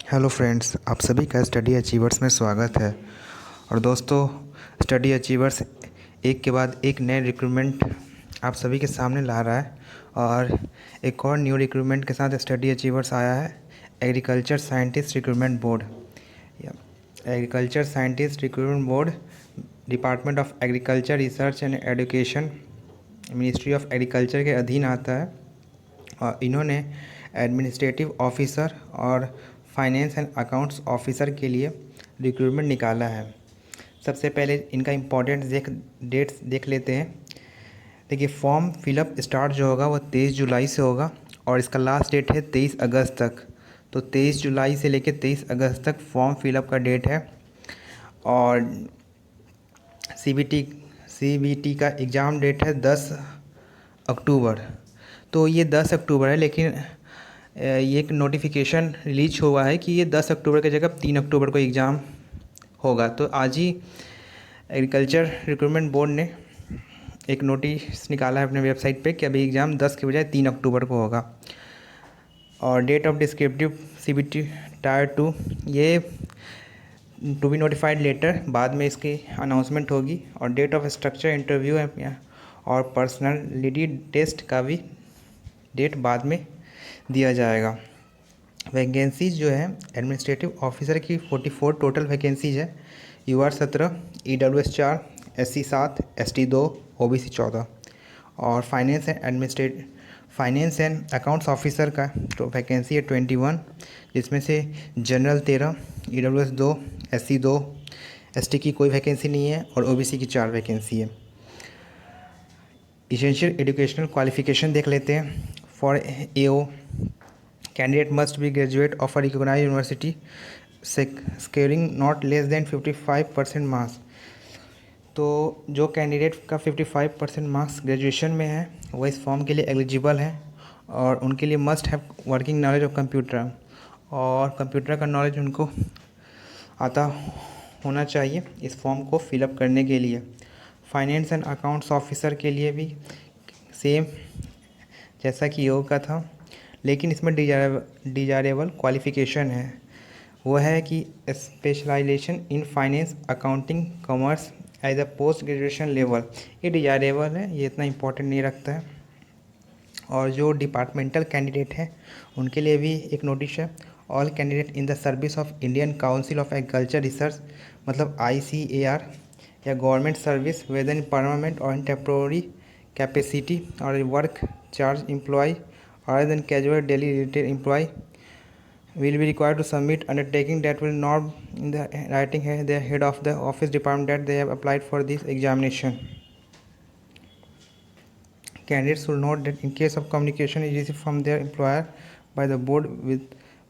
Hello friends, आप सभी का स्टडी अचीवर्स में स्वागत है। और दोस्तों, स्टडी अचीवर्स एक के बाद एक नए रिक्रूटमेंट आप सभी के सामने ला रहा है। और एक और न्यू रिक्रूटमेंट के साथ स्टडी अचीवर्स आया है, agriculture scientist recruitment board. Agriculture scientist recruitment board, department of agriculture research and education, ministry of agriculture के अधीन आता है। और इन्होंने एडमिनिस्ट्रेटिव ऑफिसर और फाइनेंस एंड अकाउंट्स ऑफिसर के लिए रिक्रूटमेंट निकाला है। सबसे पहले इनका इम्पोर्टेंट डेट्स देख लेते हैं। देखिए, फॉर्म फिलअप स्टार्ट जो होगा वो 23 जुलाई से होगा और इसका लास्ट डेट है 23 अगस्त तक। तो 23 जुलाई से लेकर 23 अगस्त तक फॉर्म फिलअप का डेट है। और सीबीटी का एग्ज़ाम डेट है 10 अक्टूबर। तो ये 10 अक्टूबर है, लेकिन ये एक नोटिफिकेशन रिलीज हुआ है कि ये 10 अक्टूबर की जगह 3 अक्टूबर को एग्ज़ाम होगा। तो आज ही एग्रीकल्चर रिक्रूटमेंट बोर्ड ने एक नोटिस निकाला है अपने वेबसाइट पे कि अभी एग्ज़ाम 10 के बजाय 3 अक्टूबर को होगा। और date of descriptive CBT tier 2, ये टू बी नोटिफाइड लेटर, बाद में इसकी अनाउंसमेंट होगी। और डेट ऑफ स्ट्रक्चर इंटरव्यू और पर्सनालिटी टेस्ट का भी डेट बाद में दिया जाएगा। वैकेंसीज जो है, एडमिनिस्ट्रेटिव ऑफिसर की 44 टोटल वैकेंसीज है। UR 17, EWS 4, SC 7, ST 2, OBC 14। और फाइनेंस एंड अकाउंट्स ऑफिसर का तो वैकेंसी है 21, जिसमें से जनरल 13, ईडब्ल्यूएस 2, एससी 2, एसटी की कोई वैकेंसी नहीं है और ओबीसी की 4 वैकेंसी है। इसेंशियल एजुकेशनल क्वालिफिकेशन देख लेते हैं। For AO, candidate must be graduate of a recognised university scoring not less than 55% marks. तो जो कैंडिडेट का 55% मार्क्स ग्रेजुएशन में है वो इस फॉर्म के लिए एलिजिबल है। और उनके लिए must have working knowledge of computer, और कंप्यूटर का नॉलेज उनको आता होना चाहिए इस फॉर्म को फिलअप करने के लिए। फाइनेंस एंड अकाउंट्स ऑफिसर के लिए भी सेम जैसा कि योग का था, लेकिन इसमें डिजायरेबल क्वालिफ़िकेशन है। वो है कि specialisation in finance, accounting, commerce as a post graduation level. ये डिजायरेबल है, ये इतना इम्पोर्टेंट नहीं रखता है। और जो डिपार्टमेंटल कैंडिडेट हैं उनके लिए भी एक नोटिस है। All candidate in the service of Indian council of agriculture research, मतलब ICAR, या government service whether in permanent और इन टेम्पोररी कैपेसिटी और work charge employ other than casual daily related employee will be required to submit undertaking that will not in the writing the head of the office department that they have applied for this examination. Candidates should note that in case of communication is received from their employer by the board with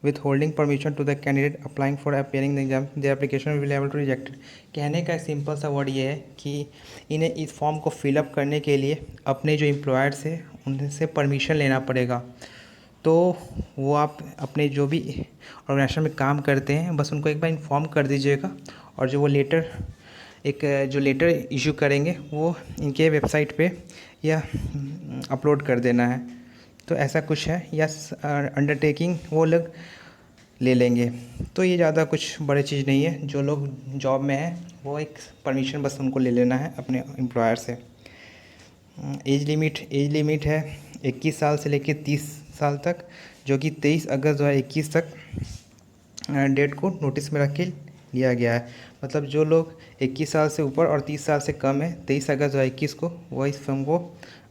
withholding permission to the candidate applying for appearing in the exam, their application will be able to reject it. कहने का simple सा word ये है कि इन्हें इस form को fill up करने के लिए अपने जो एम्प्लॉयर्स है उनसे परमिशन लेना पड़ेगा। तो वो आप अपने जो भी ऑर्गेनाइजेशन में काम करते हैं बस उनको एक बार इन्फॉर्म कर दीजिएगा, और जो वो लेटर इशू करेंगे वो इनके वेबसाइट पे या अपलोड कर देना है। तो ऐसा कुछ है, या अंडरटेकिंग वो लोग ले लेंगे। तो ये ज़्यादा कुछ बड़ी चीज़ नहीं है। जो लोग जॉब में हैं वो एक परमिशन बस उनको ले लेना है अपने एम्प्लॉयर से। एज लिमिट है 21 साल से लेकर 30 साल तक, जो कि 23 अगस्त 2021 तक डेट को नोटिस में रख के लिया गया है। मतलब जो लोग 21 साल से ऊपर और 30 साल से कम है 23 अगस्त 2021 को वो इस फॉर्म को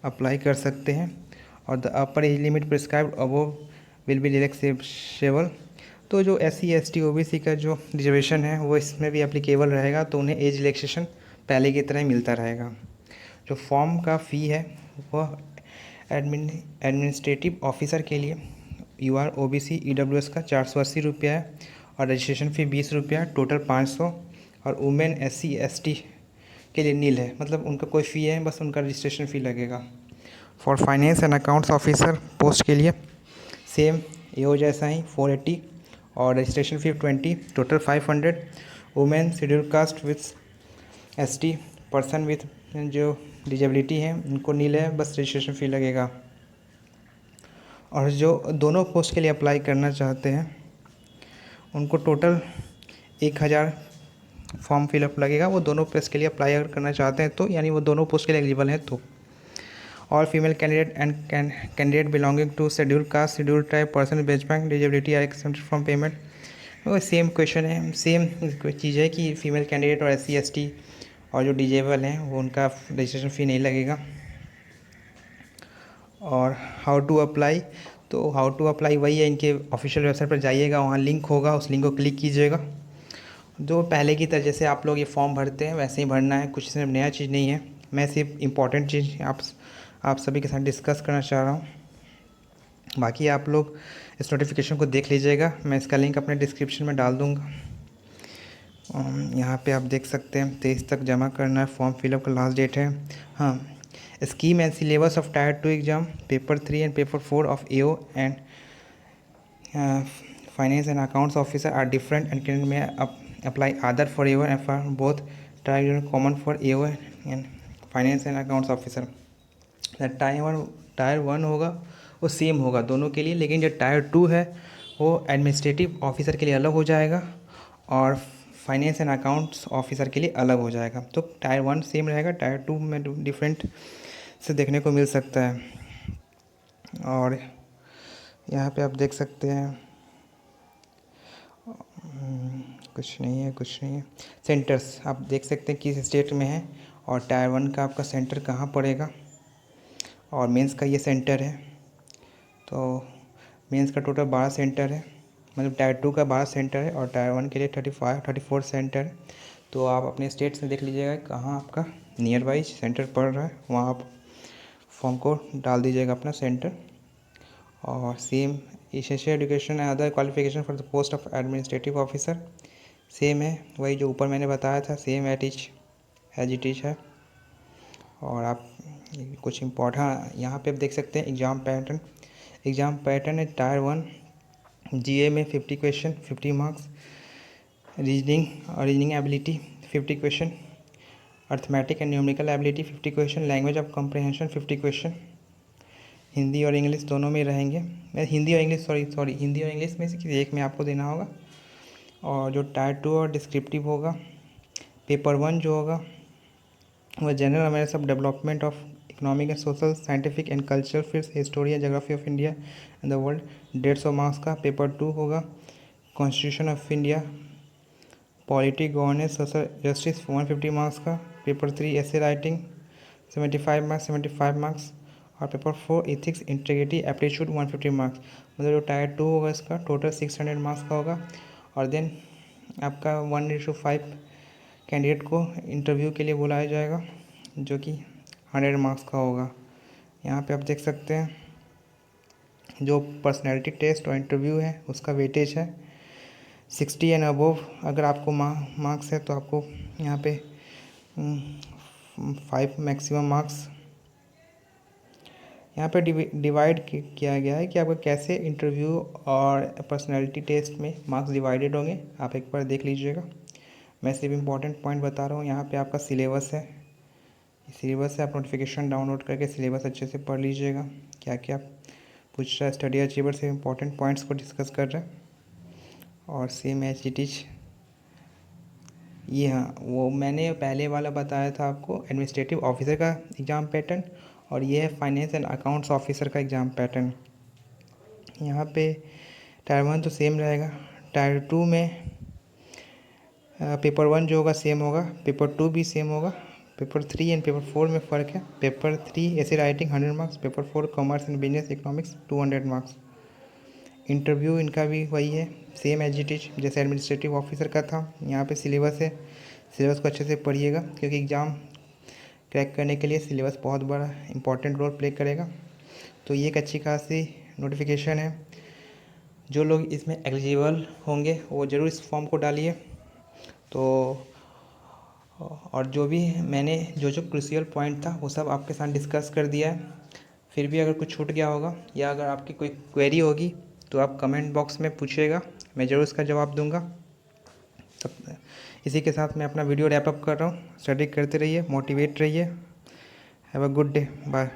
अप्लाई कर सकते हैं। और the upper age limit prescribed above will be relaxable. तो जो SC ST OBC का जो रिजर्वेशन है वो इसमें भी एप्लीकेबल रहेगा, तो उन्हें एज रिलैक्सेशन पहले की तरह ही मिलता रहेगा। जो फॉर्म का फ़ी है वह एडमिनिस्ट्रेटिव ऑफिसर के लिए UR OBC EWS का 480 रुपया है, और रजिस्ट्रेशन फ़ी 20 रुपया, टोटल 500। और वुमेन SC ST के लिए नील है, मतलब उनका कोई फ़ी है, बस उनका रजिस्ट्रेशन फ़ी लगेगा। For finance and accounts officer post के लिए सेम ये जैसा ही 480 और registration fee 20, total 500। Women, schedule caste with ST person with जो डिजेबिलिटी है उनको नील है, बस रजिस्ट्रेशन फ़ी लगेगा। और जो दोनों पोस्ट के लिए अप्लाई करना चाहते हैं उनको टोटल 1000 फॉर्म फिलअप लगेगा। वो दोनों पोस्ट के लिए अप्लाई अगर करना चाहते हैं तो, यानी वो दोनों पोस्ट के लिए एलिजिबल हैं तो। और female candidate and candidate belonging to schedule caste, schedule tribe, person with bank disability are excepted from payment. वो सेम क्वेश्चन है, सेम चीज़ है कि फीमेल कैंडिडेट और SC ST और जो डिजेबल हैं वो उनका रजिस्ट्रेशन फ़ी नहीं लगेगा। और हाउ टू अप्लाई, तो हाउ टू अप्लाई वही है, इनके ऑफिशियल वेबसाइट पर जाइएगा, वहाँ लिंक होगा, उस लिंक को क्लिक कीजिएगा। जो पहले की तरह जैसे आप लोग ये फॉर्म भरते हैं वैसे ही भरना है, कुछ इसमें नया चीज़ नहीं है। मैं सिर्फ इम्पॉर्टेंट चीज़ आप सभी के साथ डिस्कस करना चाह रहा हूँ। बाकी आप लोग इस नोटिफिकेशन को देख लीजिएगा, मैं इसका लिंक अपने डिस्क्रिप्शन में डाल दूँगा। यहाँ पे आप देख सकते हैं 23 तक जमा करना है, फॉर्म फिलअप का लास्ट डेट है। हाँ, scheme and syllabus of tier 2 exam, paper 3 and paper 4 of AO and finance and accounts officer are different and candidate may apply either for AO and for both tier common for AO and finance and accounts officer. Tier 1 होगा वो same होगा दोनों के लिए, लेकिन जो tyre 2 है वो एडमिनिस्ट्रेटिव ऑफिसर के लिए अलग हो जाएगा और फाइनेंस एंड अकाउंट्स ऑफिसर के लिए अलग हो जाएगा। तो टायर 1 सेम रहेगा, टायर 2 में डिफरेंट से देखने को मिल सकता है। और यहाँ पे आप देख सकते हैं कुछ नहीं है। सेंटर्स आप देख सकते हैं किस स्टेट में है और टायर 1 का आपका सेंटर कहाँ पड़ेगा। और मेंस का ये सेंटर है, तो मेंस का टोटल 12 सेंटर है, मतलब टायर 2 का 12 सेंटर है और टायर 1 के लिए 34 सेंटर है। तो आप अपने स्टेट से देख लीजिएगा कहाँ आपका नियर बाई सेंटर पड़ रहा है, वहाँ आप फॉर्म को डाल दीजिएगा अपना सेंटर। और same essential education and other qualification for the post of administrative officer same है, वही जो ऊपर मैंने बताया था, सेम एज इट इज है। और आप कुछ इम्पोर्टेंट, हाँ यहाँ पे आप देख सकते हैं एग्ज़ाम पैटर्न है। टायर 1 GA में 50 question 50 marks, reasoning ability 50 question, arithmetic and numerical ability 50 question, language of comprehension 50 question. Hindi और इंग्लिश दोनों में रहेंगे, हिंदी और इंग्लिश में से किसी एक में आपको देना होगा। और जो टायर 2 और डिस्क्रिप्टिव होगा, पेपर 1 जो होगा वह general awareness of development of economic and social, scientific and cultural, फिर history and geography of India and the world 150 marks का। पेपर 2 होगा constitution of India, polity, governance, social justice 150 marks का। Paper 3 essay writing 75 marks. और paper 4 ethics, integrity, aptitude 150 marks. मतलब जो tyre 2 होगा इसका total 600 marks का होगा। और देन आपका 1:5 कैंडिडेट को इंटरव्यू के लिए बुलाया जाएगा जो कि 100 मार्क्स का होगा। यहाँ पे आप देख सकते हैं जो पर्सनैलिटी टेस्ट और इंटरव्यू है उसका वेटेज है 60 एंड अबोव। अगर आपको मार्क्स है तो आपको यहाँ पे 5 मैक्सिमम मार्क्स यहाँ पे डिवाइड किया गया है कि आपका कैसे इंटरव्यू और पर्सनैलिटी टेस्ट में मार्क्स डिवाइडेड होंगे, आप एक बार देख लीजिएगा। मैं सिर्फ इम्पोर्टेंट पॉइंट बता रहा हूँ। यहाँ पे आपका सिलेबस है, आप नोटिफिकेशन डाउनलोड करके सिलेबस अच्छे से पढ़ लीजिएगा, क्या क्या पूछ रहा है। स्टडी अचीवर से इम्पोर्टेंट पॉइंट्स को डिस्कस कर रहे हैं। और सेम एज इट इज ये, हाँ वो मैंने पहले वाला बताया था आपको एडमिनिस्ट्रेटिव ऑफिसर का एग्ज़ाम पैटर्न, और ये है फाइनेंस एंड अकाउंट्स ऑफिसर का एग्ज़ाम पैटर्न। यहाँ पे टायर 1 तो सेम रहेगा, टायर 2 में पेपर 1 जो होगा सेम होगा, पेपर 2 भी सेम होगा। पेपर 3 एंड पेपर 4 में फ़र्क है। Paper 3 essay writing 100 marks, paper 4 commerce and business economics 200 marks. Interview इनका भी वही है, सेम एज इट इज जैसे एडमिनिस्ट्रेटिव ऑफिसर का था। यहाँ पे सिलेबस है, सिलेबस को अच्छे से पढ़िएगा क्योंकि एग्ज़ाम क्रैक करने के लिए सिलेबस बहुत बड़ा इंपॉर्टेंट रोल प्ले करेगा। तो ये एक अच्छी खासी नोटिफिकेशन है, जो लोग इसमें एलिजिबल होंगे वो ज़रूर इस फॉर्म को डालिए। तो और जो भी मैंने जो क्रूशियल पॉइंट था वो सब आपके साथ डिस्कस कर दिया है। फिर भी अगर कुछ छूट गया होगा या अगर आपकी कोई क्वेरी होगी तो आप कमेंट बॉक्स में पूछिएगा, मैं ज़रूर इसका जवाब दूंगा। तब इसी के साथ मैं अपना वीडियो रैप अप कर रहा हूँ। स्टडी करते रहिए, मोटिवेट रहिए। Have a good day, bye.